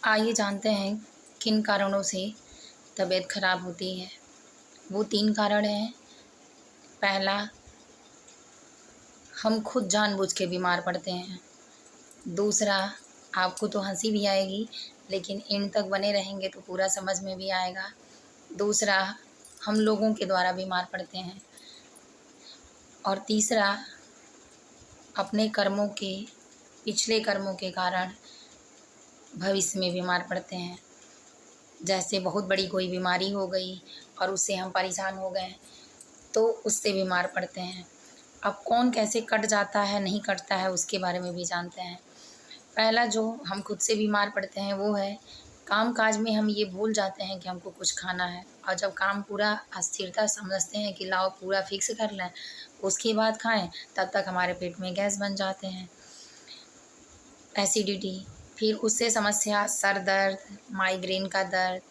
आइए जानते हैं किन कारणों से तबीयत खराब होती है। वो 3 कारण हैं। पहला, हम खुद जानबूझ के बीमार पड़ते हैं। दूसरा, आपको तो हँसी भी आएगी, लेकिन एंड तक बने रहेंगे तो पूरा समझ में भी आएगा। दूसरा, हम लोगों के द्वारा बीमार पड़ते हैं। और तीसरा, अपने कर्मों के पिछले कर्मों के कारण भविष्य में बीमार पड़ते हैं। जैसे बहुत बड़ी कोई बीमारी हो गई और उससे हम परेशान हो गए तो उससे बीमार पड़ते हैं। अब कौन कैसे कट जाता है, नहीं कटता है, उसके बारे में भी जानते हैं। पहला जो हम खुद से बीमार पड़ते हैं वो है काम काज में हम ये भूल जाते हैं कि हमको कुछ खाना है, और जब काम पूरा अस्थिरता समझते हैं कि लाओ पूरा फिक्स कर लें उसके बाद खाएं, तब तक हमारे पेट में गैस बन जाते हैं, एसिडिटी, फिर उससे समस्या सर दर्द, माइग्रेन का दर्द।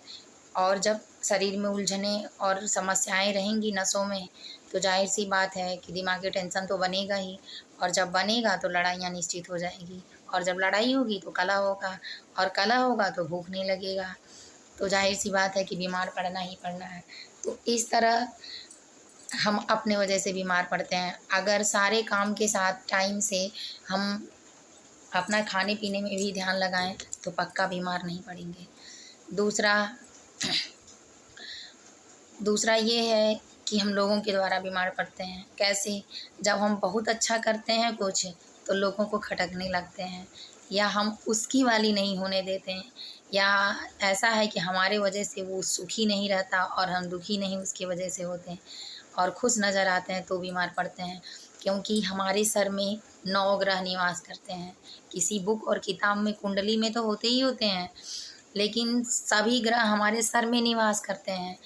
और जब शरीर में उलझने और समस्याएं रहेंगी नसों में, तो जाहिर सी बात है कि दिमागी टेंशन तो बनेगा ही, और जब बनेगा तो लड़ाइयाँ निश्चित हो जाएगी, और जब लड़ाई होगी तो कलह होगा, और कलह होगा तो भूख नहीं लगेगा, तो जाहिर सी बात है कि बीमार पड़ना ही पड़ना है। तो इस तरह हम अपने वजह से बीमार पड़ते हैं। अगर सारे काम के साथ टाइम से हम अपना खाने पीने में भी ध्यान लगाएं तो पक्का बीमार नहीं पड़ेंगे। दूसरा दूसरा ये है कि हम लोगों के द्वारा बीमार पड़ते हैं। कैसे? जब हम बहुत अच्छा करते हैं कुछ तो लोगों को खटकने लगते हैं, या हम उसकी वाली नहीं होने देते हैं, या ऐसा है कि हमारे वजह से वो सुखी नहीं रहता और हम दुखी नहीं उसकी वजह से होते हैं, और खुश नज़र आते हैं तो बीमार पड़ते हैं। क्योंकि हमारे सर में 9 ग्रह निवास करते हैं। किसी बुक और किताब में कुंडली में तो होते ही होते हैं, लेकिन सभी ग्रह हमारे सर में निवास करते हैं।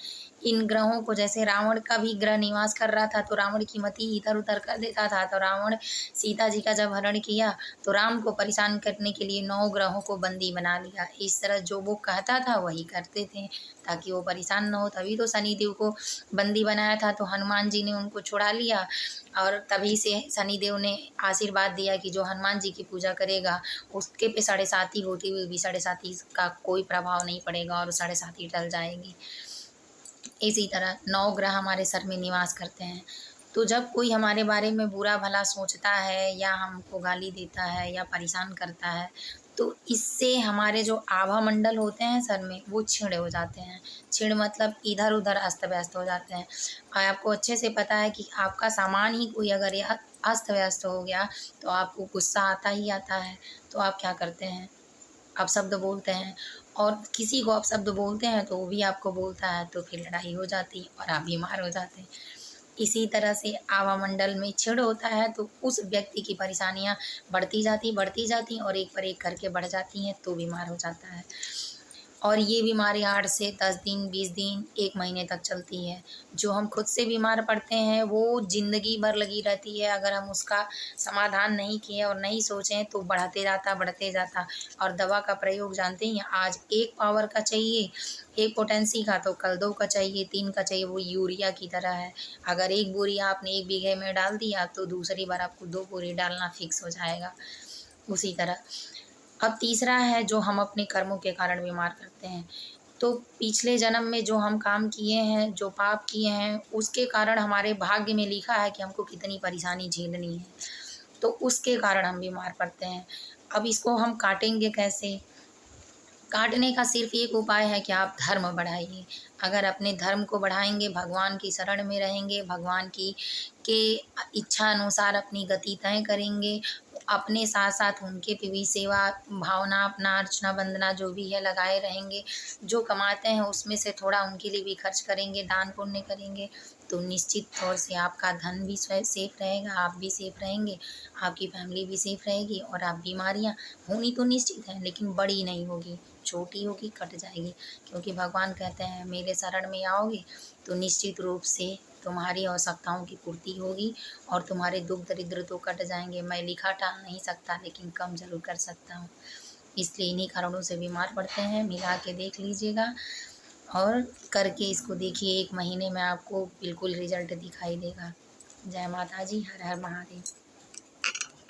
इन ग्रहों को, जैसे रावण का भी ग्रह निवास कर रहा था तो रावण की मति इधर उधर कर देता था, तो रावण सीता जी का जब हरण किया तो राम को परेशान करने के लिए 9 ग्रहों को बंदी बना लिया। इस तरह जो वो कहता था वही करते थे ताकि वो परेशान न हो। तभी तो शनिदेव को बंदी बनाया था, तो हनुमान जी ने उनको छुड़ा लिया, और तभी से शनिदेव ने आशीर्वाद दिया कि जो हनुमान जी की पूजा करेगा उसके पे साढ़े साती होती हुई भी साढ़े साती का कोई प्रभाव नहीं पड़ेगा और साढ़े साती टल जाएगी। इसी तरह 9 ग्रह हमारे सर में निवास करते हैं। तो जब कोई हमारे बारे में बुरा भला सोचता है या हमको गाली देता है या परेशान करता है, तो इससे हमारे जो आभा मंडल होते हैं सर में वो क्षीण हो जाते हैं। क्षीण मतलब इधर उधर अस्त व्यस्त हो जाते हैं। और आपको अच्छे से पता है कि आपका सामान ही कोई अगर यह अस्त व्यस्त हो गया तो आपको गुस्सा आता ही आता है। तो आप क्या करते हैं? अपशब्द बोलते हैं, और किसी को अपशब्द बोलते हैं तो वो भी आपको बोलता है, तो फिर लड़ाई हो जाती है और आप बीमार हो जाते हैं। इसी तरह से आवामंडल में क्षीण होता है तो उस व्यक्ति की परेशानियां बढ़ती जाती और एक पर एक करके बढ़ जाती हैं तो बीमार हो जाता है। और ये बीमारी 8 से 10 दिन, 20 दिन, 1 महीने तक चलती है। जो हम खुद से बीमार पड़ते हैं वो ज़िंदगी भर लगी रहती है। अगर हम उसका समाधान नहीं किए और नहीं सोचें तो बढ़ते जाता। और दवा का प्रयोग जानते ही हैं, आज 1 पावर का चाहिए, 1 पोटेंसी का, तो कल 2 का चाहिए, 3 का चाहिए। वो यूरिया की तरह है। अगर 1 बोरी आपने 1 बीघे में डाल दिया तो दूसरी बार आपको 2 बोरी डालना फिक्स हो जाएगा। उसी तरह अब तीसरा है जो हम अपने कर्मों के कारण बीमार करते हैं। तो पिछले जन्म में जो हम काम किए हैं, जो पाप किए हैं, उसके कारण हमारे भाग्य में लिखा है कि हमको कितनी परेशानी झेलनी है, तो उसके कारण हम बीमार पड़ते हैं। अब इसको हम काटेंगे कैसे? काटने का सिर्फ एक उपाय है कि आप धर्म बढ़ाइए। अगर अपने धर्म को बढ़ाएंगे, भगवान की शरण में रहेंगे, भगवान की के इच्छा अनुसार अपनी गति तय करेंगे, अपने साथ साथ उनके पे भी सेवा भावना, अपना अर्चना वंदना जो भी है लगाए रहेंगे, जो कमाते हैं उसमें से थोड़ा उनके लिए भी खर्च करेंगे, दान पुण्य करेंगे, तो निश्चित तौर से आपका धन भी सेफ रहेगा, आप भी सेफ रहेंगे, आपकी फैमिली भी सेफ रहेगी, और आप बीमारियां होनी तो निश्चित है लेकिन बड़ी नहीं होगी, छोटी होगी, कट जाएगी। क्योंकि भगवान कहते हैं मेरे शरण में आओगे तो निश्चित रूप से तुम्हारी आवश्यकताओं की पूर्ति होगी और तुम्हारे दुख दरिद्र तो कट जाएंगे। मैं लिखा टाल नहीं सकता लेकिन कम ज़रूर कर सकता हूँ। इसलिए इन्हीं कारणों से बीमार पड़ते हैं। मिला के देख लीजिएगा और करके इसको देखिए, 1 महीने में आपको बिल्कुल रिजल्ट दिखाई देगा। जय माता जी, हर हर महादेव।